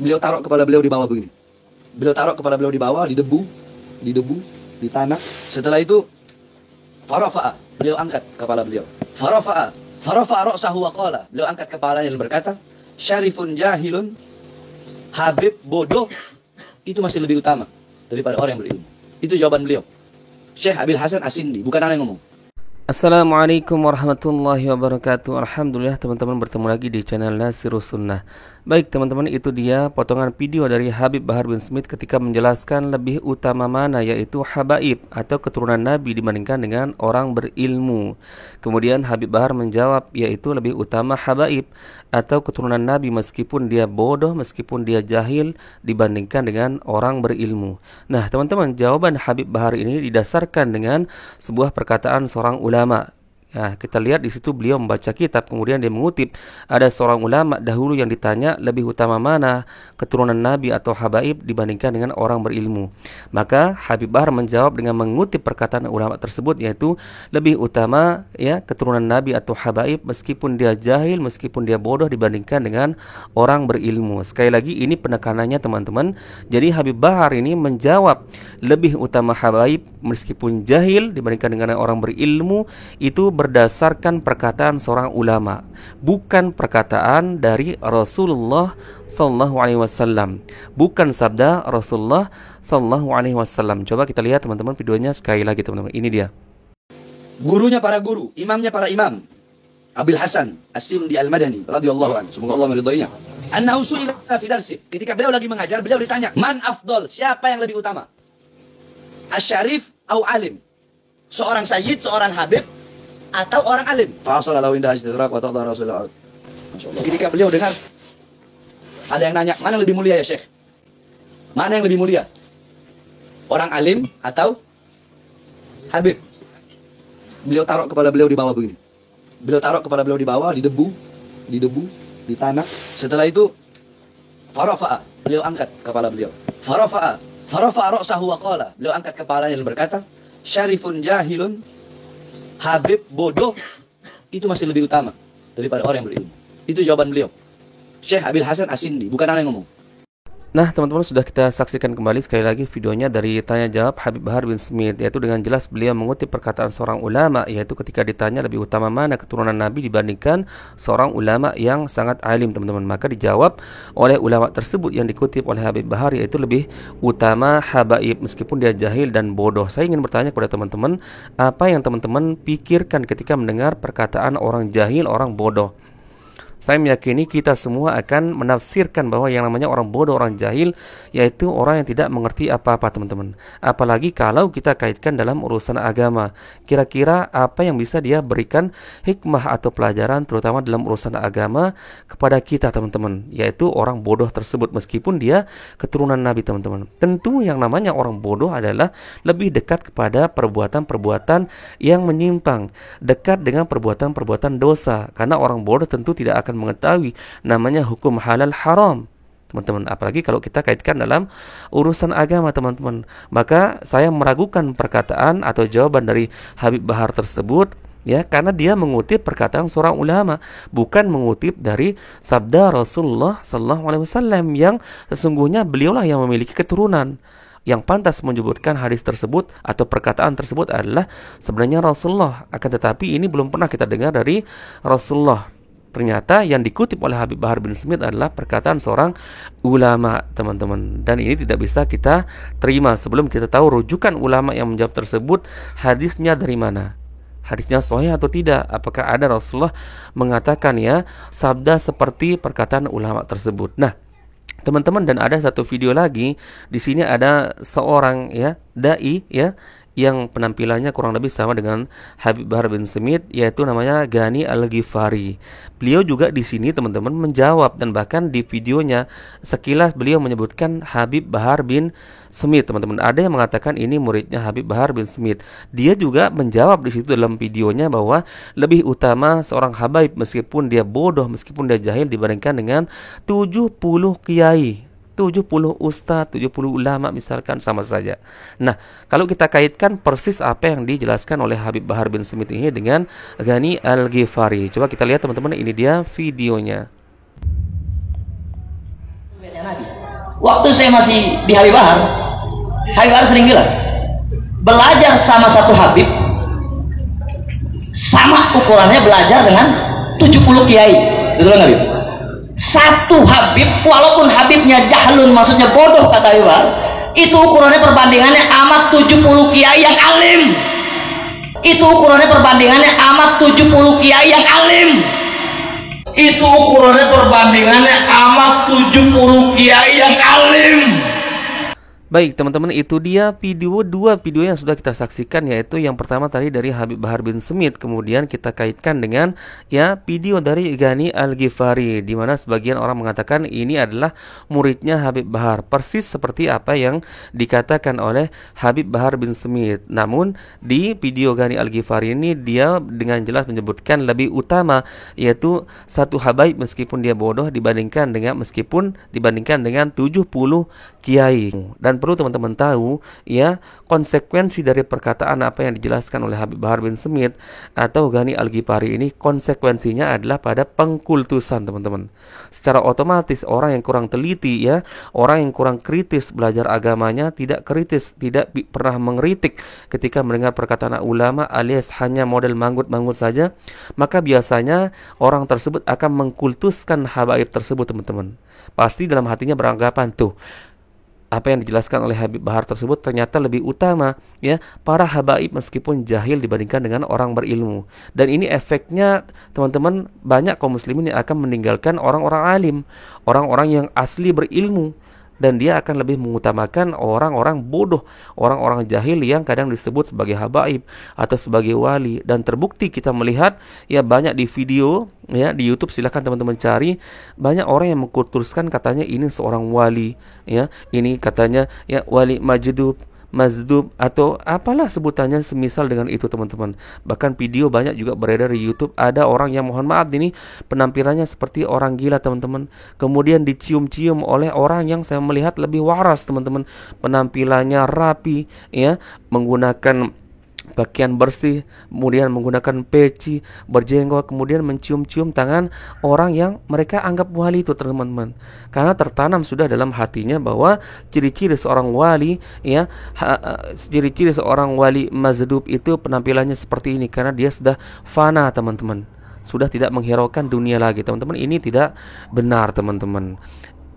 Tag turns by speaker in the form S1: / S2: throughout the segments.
S1: Beliau taruh kepala beliau di bawah begini. Beliau taruh kepala beliau di bawah, di debu, di tanah. Setelah itu farafa'a, beliau angkat kepala beliau. Farafa'a ra'sahu wa qala. Beliau angkat kepalanya dan berkata, syarifun jahilun, habib bodoh itu masih lebih utama daripada orang yang berilmu. Itu jawaban beliau. Syekh Abil Hasan As-Sindi, bukan anak yang ngomong.
S2: Assalamualaikum warahmatullahi wabarakatuh. Alhamdulillah teman-teman bertemu lagi di channel Nasirus Sunnah. Baik teman-teman, itu dia potongan video dari Habib Bahar bin Smith ketika menjelaskan lebih utama mana, yaitu habaib atau keturunan Nabi dibandingkan dengan orang berilmu. Kemudian Habib Bahar menjawab, yaitu lebih utama habaib atau keturunan Nabi meskipun dia bodoh, meskipun dia jahil dibandingkan dengan orang berilmu. Nah teman-teman, jawaban Habib Bahar ini didasarkan dengan sebuah perkataan seorang ulama. Nah, kita lihat di situ beliau membaca kitab, kemudian dia mengutip ada seorang ulama dahulu yang ditanya lebih utama mana keturunan Nabi atau habaib dibandingkan dengan orang berilmu. Maka Habib Bahar menjawab dengan mengutip perkataan ulama tersebut, yaitu lebih utama ya keturunan Nabi atau habaib meskipun dia jahil, meskipun dia bodoh dibandingkan dengan orang berilmu. Sekali lagi ini penekanannya teman-teman. Jadi Habib Bahar ini menjawab lebih utama habaib meskipun jahil dibandingkan dengan orang berilmu itu berdasarkan perkataan seorang ulama, bukan perkataan dari Rasulullah sallallahu alaihi wasallam, bukan sabda Rasulullah sallallahu alaihi wasallam. Coba kita lihat teman-teman videonya sekali lagi teman-teman. Ini dia.
S1: Gurunya para guru, imamnya para imam, Abil Hasan As-Sindi Al-Madani radhiyallahu anhu, semoga Allah meridainya. Annahu su'ila fi darsi, ketika beliau lagi mengajar, beliau ditanya, "Man afdal?" Siapa yang lebih utama? Asy-syarif au alim? Seorang sayyid, seorang habib, atau orang alim? Fasal lahu indah istidrak wa ta'dha Rasulullah. Masyaallah. Ketika beliau dengar ada yang nanya, mana yang lebih mulia ya Syekh? Mana yang lebih mulia? Orang alim atau habib? Beliau taruh kepala beliau di bawah begini. Beliau taruh kepala beliau di bawah, di debu, di tanah. Setelah itu farafa'a, beliau angkat kepala beliau. Farafa'a ra'sahu wa qala. Beliau angkat kepalanya dan berkata, syarifun jahilun, habib bodoh itu masih lebih utama daripada orang yang berilmu. Itu jawaban beliau. Syekh Abil Hasan As-Sindi, bukan anak yang ngomong.
S2: Nah teman-teman, sudah kita saksikan kembali sekali lagi videonya dari tanya jawab Habib Bahar bin Smith, yaitu dengan jelas beliau mengutip perkataan seorang ulama, yaitu ketika ditanya lebih utama mana keturunan Nabi dibandingkan seorang ulama yang sangat alim teman-teman. Maka dijawab oleh ulama tersebut yang dikutip oleh Habib Bahar, yaitu lebih utama habaib meskipun dia jahil dan bodoh. Saya ingin bertanya kepada teman-teman, apa yang teman-teman pikirkan ketika mendengar perkataan orang jahil, orang bodoh? Saya meyakini kita semua akan menafsirkan bahwa yang namanya orang bodoh, orang jahil, yaitu orang yang tidak mengerti apa-apa teman-teman. Apalagi kalau kita kaitkan dalam urusan agama. Kira-kira apa yang bisa dia berikan hikmah atau pelajaran terutama dalam urusan agama kepada kita teman-teman, yaitu orang bodoh tersebut meskipun dia keturunan Nabi teman-teman. Tentu yang namanya orang bodoh adalah lebih dekat kepada perbuatan-perbuatan yang menyimpang, dekat dengan perbuatan-perbuatan dosa, karena orang bodoh tentu tidak akan mengetahui namanya hukum halal haram teman-teman, apalagi kalau kita kaitkan dalam urusan agama teman-teman. Maka saya meragukan perkataan atau jawaban dari Habib Bahar tersebut ya, karena dia mengutip perkataan seorang ulama, bukan mengutip dari sabda Rasulullah sallallahu alaihi wasallam yang sesungguhnya beliaulah yang memiliki keturunan. Yang pantas menyebutkan hadis tersebut atau perkataan tersebut adalah sebenarnya Rasulullah, akan tetapi ini belum pernah kita dengar dari Rasulullah. Ternyata yang dikutip oleh Habib Bahar bin Smith adalah perkataan seorang ulama teman-teman, dan ini tidak bisa kita terima sebelum kita tahu rujukan ulama yang menjawab tersebut, hadisnya dari mana, hadisnya sahih atau tidak, apakah ada Rasulullah mengatakan ya sabda seperti perkataan ulama tersebut. Nah teman-teman, dan ada satu video lagi di sini, ada seorang ya dai ya yang penampilannya kurang lebih sama dengan Habib Bahar bin Smith, yaitu namanya Ghani Al-Ghifari. Beliau juga di sini teman-teman menjawab, dan bahkan di videonya sekilas beliau menyebutkan Habib Bahar bin Smith teman-teman. Ada yang mengatakan ini muridnya Habib Bahar bin Smith. Dia juga menjawab di situ dalam videonya bahwa lebih utama seorang habaib meskipun dia bodoh, meskipun dia jahil dibandingkan dengan 70 kiai, 70 ustadz, 70 ulama misalkan, sama saja. Nah, kalau kita kaitkan persis apa yang dijelaskan oleh Habib Bahar bin Smith ini dengan Ghani Al-Ghifari. Coba kita lihat teman-teman, ini dia videonya.
S3: Nabi. Waktu saya masih di Habib Bahar sering bilang, belajar sama satu Habib sama ukurannya belajar dengan 70 kiai. Betul nggak, Habib? Satu Habib, walaupun Habibnya jahlun, maksudnya bodoh, kata Habib Bahar, itu ukurannya perbandingannya amat 70 kiai yang alim. Itu ukurannya perbandingannya amat 70 kiai yang alim. Itu ukurannya perbandingannya amat 70 kiai yang alim.
S2: Baik teman-teman, itu dia dua video yang sudah kita saksikan, yaitu yang pertama tadi dari Habib Bahar bin Smith, kemudian kita kaitkan dengan video dari Ghani Al-Ghifari, di mana sebagian orang mengatakan ini adalah muridnya Habib Bahar, persis seperti apa yang dikatakan oleh Habib Bahar bin Smith. Namun di video Ghani Al-Ghifari ini dia dengan jelas menyebutkan lebih utama, yaitu satu habaib meskipun dia bodoh dibandingkan dengan 70 kiai. Dan perlu teman-teman tahu konsekuensi dari perkataan apa yang dijelaskan oleh Habib Bahar bin Smith atau Ghani Al-Ghifari ini, konsekuensinya adalah pada pengkultusan, teman-teman. Secara otomatis orang yang kurang teliti, orang yang kurang kritis belajar agamanya, tidak kritis, tidak pernah mengkritik ketika mendengar perkataan ulama, alias hanya model manggut-manggut saja, maka biasanya orang tersebut akan mengkultuskan habaib tersebut, teman-teman. Pasti dalam hatinya beranggapan, tuh, apa yang dijelaskan oleh Habib Bahar tersebut ternyata lebih utama para habaib meskipun jahil dibandingkan dengan orang berilmu. Dan ini efeknya, teman-teman, banyak kaum muslimin yang akan meninggalkan orang-orang alim, orang-orang yang asli berilmu, dan dia akan lebih mengutamakan orang-orang bodoh, orang-orang jahil yang kadang disebut sebagai habaib atau sebagai wali. Dan terbukti kita melihat banyak di video di YouTube, silahkan teman-teman cari, banyak orang yang mengkultuskan katanya ini seorang wali, ini katanya wali mazdub atau apalah sebutannya semisal dengan itu, teman-teman. Bahkan video banyak juga beredar di YouTube, ada orang yang, mohon maaf ini, penampilannya seperti orang gila, teman-teman, kemudian dicium-cium oleh orang yang saya melihat lebih waras, teman-teman, penampilannya rapi, menggunakan pakaian bersih, kemudian menggunakan peci, berjenggot, kemudian mencium-cium tangan orang yang mereka anggap wali itu, teman-teman. Karena tertanam sudah dalam hatinya bahwa ciri-ciri seorang wali, ciri-ciri seorang wali mazdub itu penampilannya seperti ini, karena dia sudah fana, teman-teman, sudah tidak menghiraukan dunia lagi, teman-teman. Ini tidak benar, teman-teman.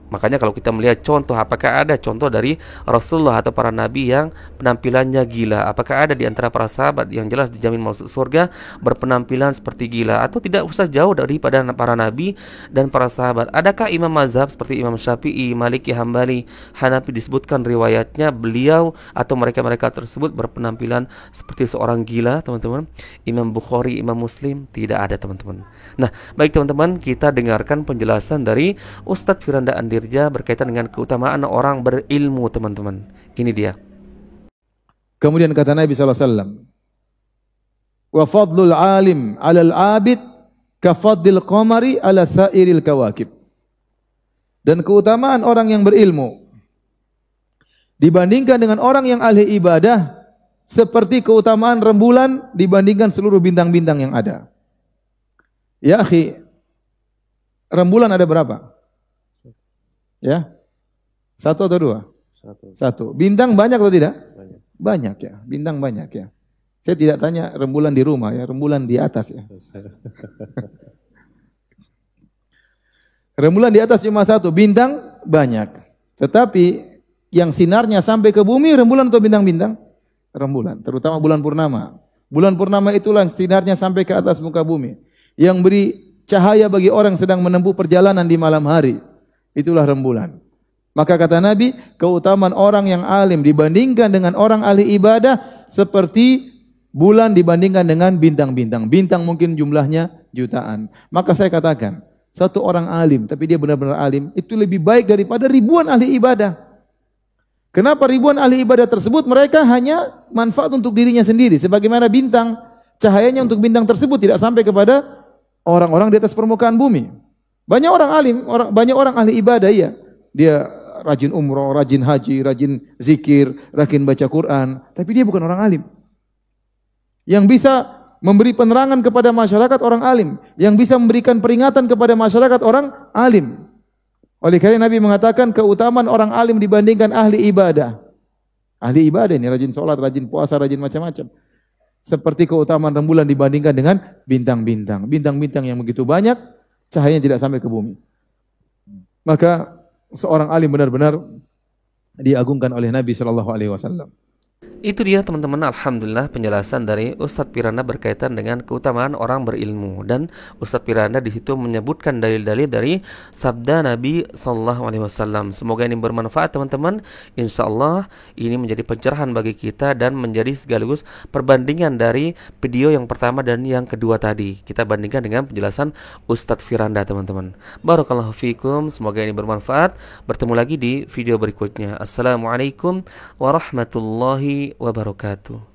S2: Makanya kalau kita melihat contoh, apakah ada contoh dari Rasulullah atau para nabi yang penampilannya gila? Apakah ada di antara para sahabat yang jelas dijamin masuk surga berpenampilan seperti gila? Atau tidak usah jauh daripada para nabi dan para sahabat, adakah imam mazhab seperti Imam Syafi'i, Maliki, Hambali, Hanafi disebutkan riwayatnya beliau atau mereka-mereka tersebut berpenampilan seperti seorang gila, teman-teman? Imam Bukhari, Imam Muslim, tidak ada, teman-teman. Nah, baik teman-teman, kita dengarkan penjelasan dari Ustadz Firanda Andirja berkaitan dengan keutamaan orang berilmu, teman-teman. Ini dia.
S4: Kemudian kata Nabi SAW, wa fadlul alim alal abid ka fadlil qamari ala sairil kawakib. Dan keutamaan orang yang berilmu dibandingkan dengan orang yang ahli ibadah seperti keutamaan rembulan dibandingkan seluruh bintang-bintang yang ada. Ya akhi, rembulan ada berapa? Satu atau dua? Satu. Bintang banyak atau tidak? Banyak ya. Bintang banyak ya. Saya tidak tanya rembulan di rumah ya, rembulan di atas ya. Rembulan di atas cuma satu, bintang banyak. Tetapi yang sinarnya sampai ke bumi rembulan atau bintang-bintang? Rembulan, terutama bulan purnama. Bulan purnama itulah sinarnya sampai ke atas muka bumi, yang beri cahaya bagi orang sedang menempuh perjalanan di malam hari. Itulah rembulan. Maka kata Nabi, keutamaan orang yang alim dibandingkan dengan orang ahli ibadah seperti bulan dibandingkan dengan bintang-bintang. Bintang mungkin jumlahnya jutaan. Maka saya katakan, satu orang alim, tapi dia benar-benar alim, itu lebih baik daripada ribuan ahli ibadah. Kenapa ribuan ahli ibadah tersebut? Mereka hanya manfaat untuk dirinya sendiri. Sebagaimana bintang, cahayanya untuk bintang tersebut tidak sampai kepada orang-orang di atas permukaan bumi. Banyak orang alim, banyak orang ahli ibadah, ya. Dia rajin umroh, rajin haji, rajin zikir, rajin baca Quran, tapi dia bukan orang alim. Yang bisa memberi penerangan kepada masyarakat orang alim, yang bisa memberikan peringatan kepada masyarakat orang alim. Oleh karena Nabi mengatakan keutamaan orang alim dibandingkan ahli ibadah. Ahli ibadah ini rajin sholat, rajin puasa, rajin macam-macam. Seperti keutamaan rembulan dibandingkan dengan bintang-bintang. Bintang-bintang yang begitu banyak, cahayanya tidak sampai ke bumi. Maka seorang alim benar-benar diagungkan oleh Nabi sallallahu alaihi wasallam.
S2: Itu dia teman-teman, alhamdulillah penjelasan dari Ustadz Piranda berkaitan dengan keutamaan orang berilmu, dan Ustadz Piranda di situ menyebutkan dalil-dalil dari sabda Nabi sallallahu alaihi wasallam. Semoga ini bermanfaat teman-teman. Insyaallah ini menjadi pencerahan bagi kita dan menjadi sekaligus perbandingan dari video yang pertama dan yang kedua tadi. Kita bandingkan dengan penjelasan Ustadz Piranda teman-teman. Barakallahu fikum, semoga ini bermanfaat. Bertemu lagi di video berikutnya. Assalamualaikum warahmatullahi wabarakatuh.